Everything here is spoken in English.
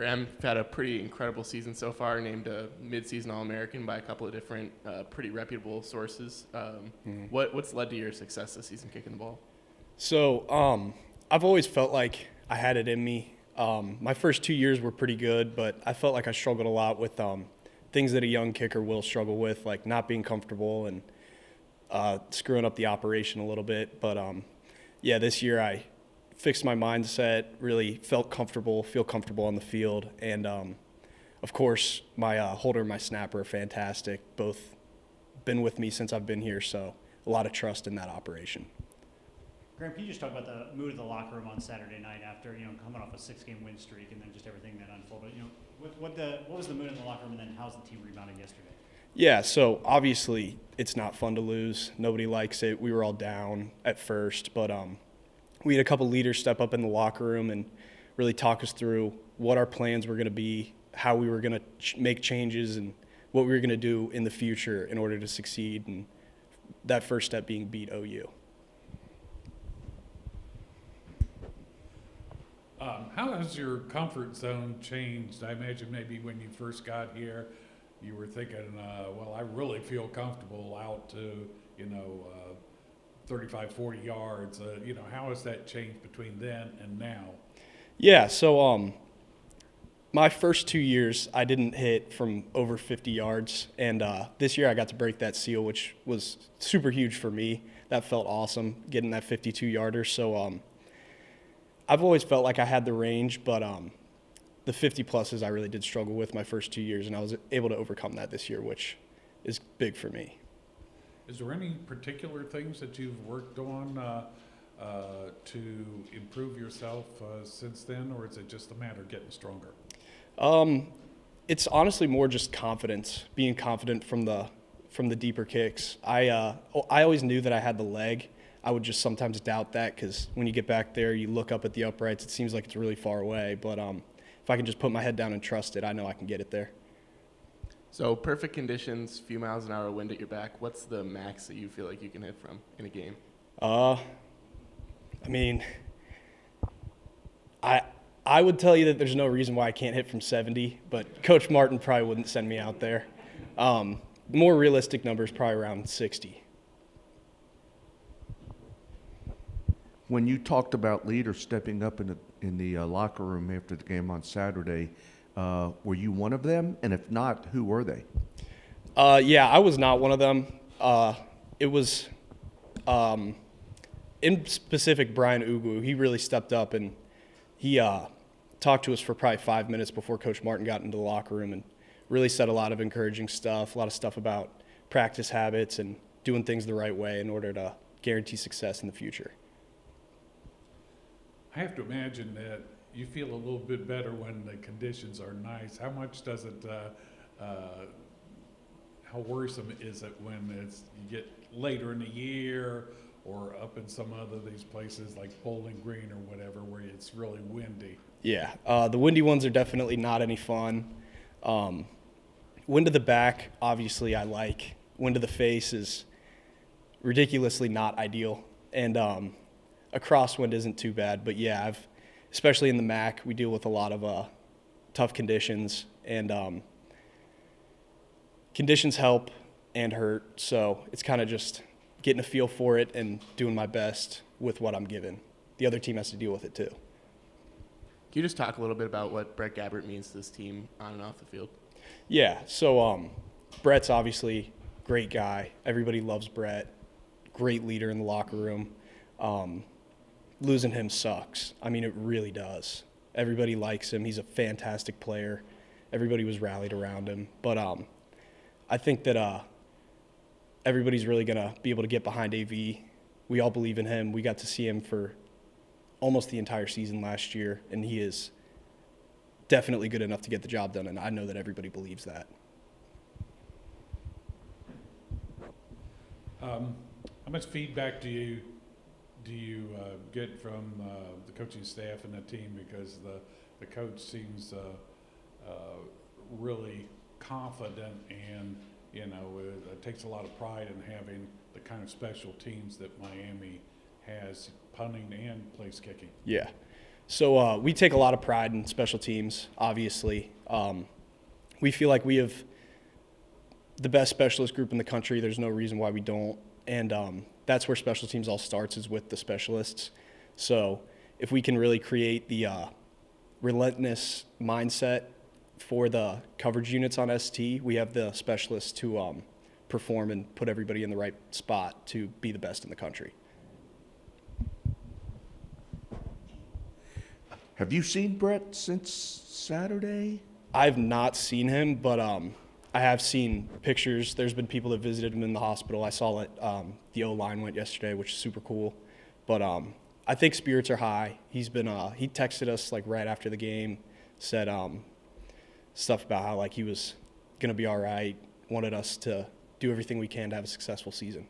Graham had a pretty incredible season so far, named a midseason All-American by a couple of different pretty reputable sources. What's led to your success this season kicking the ball? So I've always felt like I had it in me. My first 2 years were pretty good, but I felt like I struggled a lot with things that a young kicker will struggle with, like not being comfortable and screwing up the operation a little bit. But yeah, this year I fixed my mindset, really feel comfortable on the field. And, of course, my holder and my snapper are fantastic. Both been with me since I've been here, so a lot of trust in that operation. Graham, can you just talk about the mood of the locker room on Saturday night after, coming off a 6-game win streak and then just everything that unfolded? What was the mood in the locker room, and then how's the team rebounded yesterday? Yeah, so obviously it's not fun to lose. Nobody likes it. We were all down at first, but we had a couple leaders step up in the locker room and really talk us through what our plans were going to be, how we were going to make changes, and what we were going to do in the future in order to succeed, and that first step being beat OU. How has your comfort zone changed? I imagine maybe when you first got here, you were thinking, well, I really feel comfortable out to, 35, 40 yards. How has that changed between then and now? Yeah, so my first 2 years, I didn't hit from over 50 yards, and this year I got to break that seal, which was super huge for me. That felt awesome, getting that 52-yarder. So I've always felt like I had the range, but the 50-pluses I really did struggle with my first 2 years, and I was able to overcome that this year, which is big for me. Is there any particular things that you've worked on to improve yourself since then, or is it just a matter of getting stronger? It's honestly more just confidence, being confident from the deeper kicks. I always knew that I had the leg. I would just sometimes doubt that because when you get back there, you look up at the uprights, it seems like it's really far away. But if I can just put my head down and trust it, I know I can get it there. So perfect conditions, few miles an hour wind at your back. What's the max that you feel like you can hit from in a game? I mean, I would tell you that there's no reason why I can't hit from 70, but Coach Martin probably wouldn't send me out there. More realistic numbers, probably around 60. When you talked about leaders stepping up in the locker room after the game on Saturday, were you one of them? And if not, who were they? Yeah, I was not one of them. It was, in specific, Brian Ugu. He really stepped up, and he talked to us for probably 5 minutes before Coach Martin got into the locker room and really said a lot of encouraging stuff, a lot of stuff about practice habits and doing things the right way in order to guarantee success in the future. I have to imagine that you feel a little bit better when the conditions are nice. How much does it, how worrisome is it when you get later in the year or up in some other these places like Bowling Green or whatever where it's really windy? Yeah, the windy ones are definitely not any fun. Wind to the back, obviously I like. Wind to the face is ridiculously not ideal. And a crosswind isn't too bad, but yeah, especially in the MAC, we deal with a lot of tough conditions, and conditions help and hurt, so it's kind of just getting a feel for it and doing my best with what I'm given. The other team has to deal with it too. Can you just talk a little bit about what Brett Gabbert means to this team on and off the field? Yeah, so Brett's obviously a great guy. Everybody loves Brett. Great leader in the locker room. Losing him sucks. I mean, it really does. Everybody likes him. He's a fantastic player. Everybody was rallied around him. But I think that everybody's really going to be able to get behind AV. We all believe in him. We got to see him for almost the entire season last year, and he is definitely good enough to get the job done, and I know that everybody believes that. How much feedback do you get from the coaching staff and the team, because the coach seems really confident, and it takes a lot of pride in having the kind of special teams that Miami has, punting and place kicking? Yeah. So we take a lot of pride in special teams, obviously. We feel like we have the best specialist group in the country. There's no reason why we don't. And that's where special teams all starts, is with the specialists. So if we can really create the relentless mindset for the coverage units on ST, we have the specialists to perform and put everybody in the right spot to be the best in the country. Have you seen Brett since Saturday? I've not seen him, but I have seen pictures. There's been people that visited him in the hospital. I saw that the O-line went yesterday, which is super cool. But I think spirits are high. He's been he texted us like right after the game, said stuff about how like he was gonna be all right, wanted us to do everything we can to have a successful season.